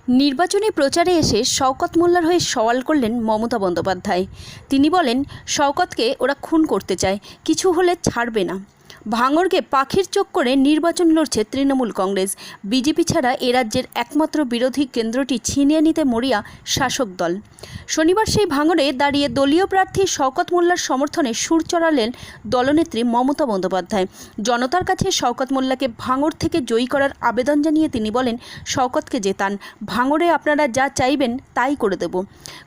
নির্বাচনী প্রচারে এসে শওকত মোল্লার হয়ে সওয়াল করলেন মমতা বন্দ্যোপাধ্যায়। তিনি বলেন, শওকতকে ওরা খুন করতে চায়, কিছু হলে ছাড়বে না। ভাঙড়কে পাখির চোখ করে নির্বাচন লড়ছে তৃণমূল কংগ্রেস। বিজেপি ছাড়া এ রাজ্যের একমাত্র বিরোধী কেন্দ্রটি ছিনিয়ে নিতে মরিয়া শাসক দল। শনিবার সেই ভাঙড়ে দাঁড়িয়ে দলীয় প্রার্থী শওকত মোল্লার সমর্থনে সুর চড়ালেন দলনেত্রী মমতা বন্দ্যোপাধ্যায়। জনতার কাছে শওকত মোল্লাকে ভাঙড় থেকে জয়ী করার আবেদন জানিয়ে তিনি বলেন, শওকতকে জেতান, ভাঙড়ে আপনারা যা চাইবেন তাই করে দেব।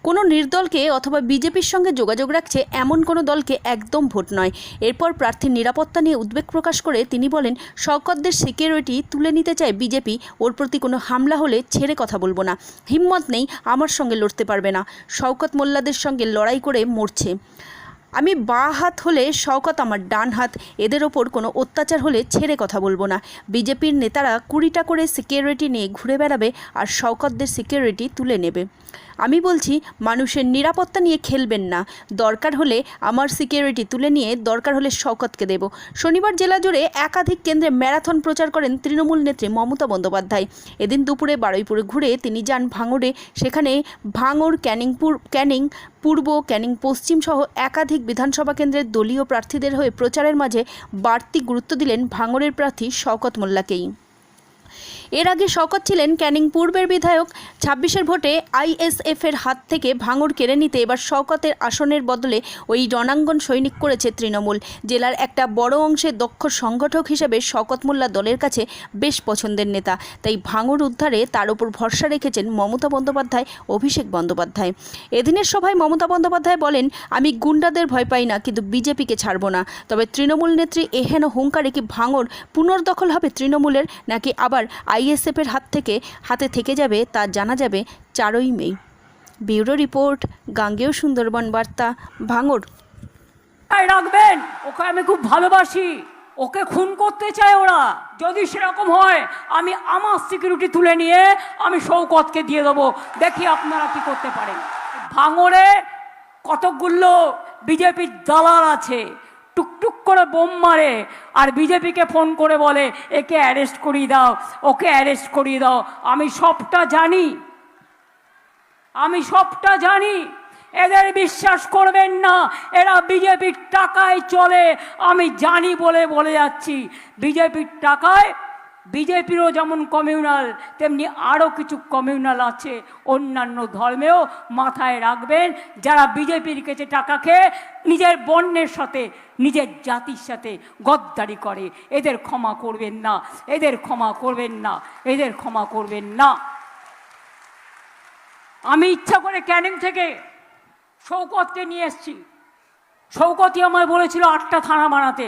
কোনো নির্দলকে অথবা বিজেপির সঙ্গে যোগাযোগ রাখছে এমন কোনো দলকে একদম ভোট নয়। এরপর প্রার্থীর নিরাপত্তা নিয়ে উদ্বেগ প্রকাশ করে তিনি বলেন, শওকতদের সিকিউরিটি তুলে নিতে চায় বিজেপি, ওর প্রতি কোনো হামলা হলে ছেড়ে কথা বলবো না, হিম্মত নেই, আমার সঙ্গে লড়তে পারবে না। শওকত মোল্লাদের সঙ্গে লড়াই করে মরছে। আমি বাঁ হাত হলে শওকত আমার ডান হাত, এদের ওপর কোনো অত্যাচার হলে ছেড়ে কথা বলবো না। বিজেপির নেতারা 20টা করে সিকিউরিটি নিয়ে ঘুরে বেড়াবে আর শওকতদের সিকিউরিটি তুলে নেবে। আমি বলছি, মানুষের নিরাপত্তা নিয়ে খেলবেন না। দরকার হলে আমার সিকিউরিটি তুলে নিয়ে দরকার হলে শওকতকে দেব। শনিবার জেলা জুড়ে একাধিক কেন্দ্রে ম্যারাথন প্রচার করেন তৃণমূল নেত্রী মমতা বন্দ্যোপাধ্যায়। এদিন দুপুরে বারুইপুরে ঘুরে তিনি যান ভাঙড়ে। সেখানে ভাঙড়, ক্যানিং পূর্ব, ক্যানিং পশ্চিম সহ একাধিক বিধানসভা কেন্দ্রের দলীয় প্রার্থীদের হয়ে প্রচারের মাঝে বাড়তি গুরুত্ব দিলেন ভাঙড়ের প্রার্থী শওকত মোল্লাকেই। এর আগে শওকত ছিলেন ক্যানিং পূর্বের বিধায়ক। 26-এর ভোটে আইএসএফের হাত থেকে ভাঙড় কেড়ে নিতে এবার শওকতের আসনের বদলে ওই রণাঙ্গন সৈনিক করেছে তৃণমূল। জেলার একটা বড় অংশে দক্ষ সংগঠক হিসেবে শওকত মোল্লা দলের কাছে বেশ পছন্দের নেতা। তাই ভাঙড় উদ্ধারে তার উপর ভরসা রেখেছেন মমতা বন্দ্যোপাধ্যায়, অভিষেক বন্দ্যোপাধ্যায়। এদিনের সভায় মমতা বন্দ্যোপাধ্যায় বলেন, আমি গুন্ডাদের ভয় পাই না, কিন্তু বিজেপিকে ছাড়ব না। তবে তৃণমূল নেত্রী এহেন হুঙ্কারে কি ভাঙড় পুনর্দখল হবে তৃণমূলের, নাকি আবার আইএসএফের হাতে থেকে যাবে তা জানা যাবে 4ই মে। ব্যুরো রিপোর্ট, গাঙ্গেয় সুন্দরবন বার্তা, ভাঙড়। রাখবেন, ওকে আমি খুব ভালোবাসি, ওকে খুন করতে চায় ওরা। যদি সেরকম হয়, আমি আমার সিকিউরিটি তুলে নিয়ে আমি শওকতকে দিয়ে দেবো। দেখি আপনারা কি করতে পারেন। ভাঙড়ে কতকগুলো বিজেপির দালাল আছে, টুকটুক করে বোম মারে আর বিজেপিকে ফোন করে বলে একে অ্যারেস্ট করিয়ে দাও, ওকে অ্যারেস্ট করিয়ে দাও। আমি সবটা জানি। এদের বিশ্বাস করবেন না, এরা বিজেপির টাকায় চলে। আমি জানি বলে যাচ্ছি, বিজেপির টাকায় বিজেপিরও যেমন কমিউনাল, তেমনি আরও কিছু কমিউনাল আছে অন্যান্য ধর্মেও। মাথায় রাখবেন, যারা বিজেপির কাছে টাকা খেয়ে নিজের বর্ণের সাথে, নিজের জাতির সাথে গদ্দারি করে, এদের ক্ষমা করবেন না। আমি ইচ্ছা করে ক্যানিং থেকে শওকতকে নিয়ে এসেছি। শওকতই আমায় বলেছিল 8টা থানা বানাতে।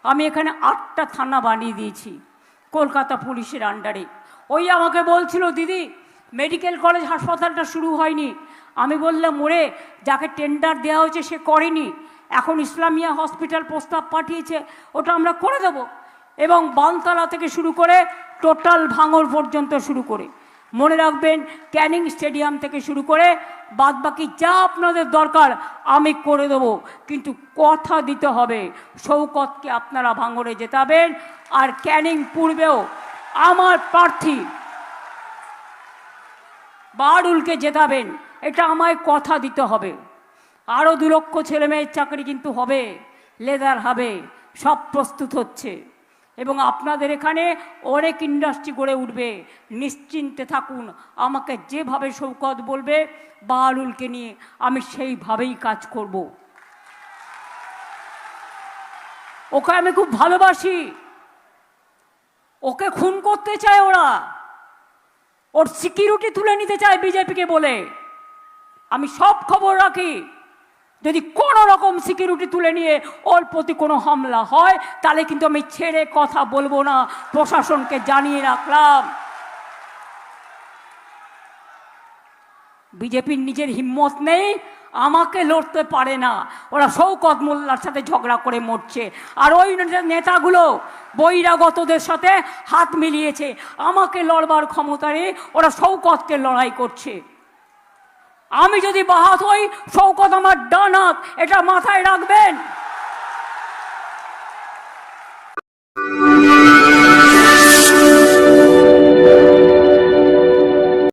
আমি এখানে 8টা থানা বানিয়ে দিয়েছি কলকাতা পুলিশের আন্ডারে। ওই আমাকে বলছিল, দিদি মেডিকেল কলেজ হাসপাতালটা শুরু হয়নি। আমি বললাম, ওরে, যাকে টেন্ডার দেওয়া হয়েছে সে করেনি, এখন ইসলামিয়া হসপিটাল প্রস্তাব পাঠিয়েছে, ওটা আমরা করে দেব। এবং বানতলা থেকে শুরু করে টোটাল ভাঙড় পর্যন্ত শুরু করে, মনে রাখবেন, ক্যানিং স্টেডিয়াম থেকে শুরু করে বাদবাকি যা আপনাদের দরকার আমি করে দেব। কিন্তু কথা দিতে হবে, শওকতকে আপনারা ভাঙড়ে জেতাবেন, আর ক্যানিং পূর্বেও আমার প্রার্থী বাহাদুরকে জেতাবেন। এটা আমায় কথা দিতে হবে। আরও 2 লক্ষ ছেলেমেয়ের চাকরি কিন্তু হবে, লেদার হবে, সব প্রস্তুত হচ্ছে। এবং আপনাদের এখানে অনেক ইন্ডাস্ট্রি গড়ে উঠবে, নিশ্চিন্তে থাকুন। আমাকে যেভাবে শওকত বলবে বাহাদুরকে নিয়ে আমি সেইভাবেই কাজ করব। ওকে আমি খুব ভালোবাসি, ওকে খুন করতে চায় ওরা, ওর সিকিউরিটি তুলে নিতে চায় বিজেপিকে বলে। আমি সব খবর রাখি, যদি কোনো রকম সিকিউরিটি তুলে নিয়ে ওর প্রতি কোনো হামলা হয়, তাহলে কিন্তু আমি ছেড়ে কথা বলবো না, প্রশাসনকে জানিয়ে রাখলাম। বিজেপির নিজের হিম্মত নেই, আমাকে লড়তে পারে না, ওরা শওকত মোল্লার সাথে ঝগড়া করে মরছে। আর ওই নেতাগুলো বহিরাগতদের সাথে হাত মিলিয়েছে, আমাকে লড়বার ক্ষমতা নেই, ওরা শওকতকে লড়াই করছে। আমি যদি বাহাত হই, শওকত আমার ডান হাত, এটা মাথায় রাখবেন।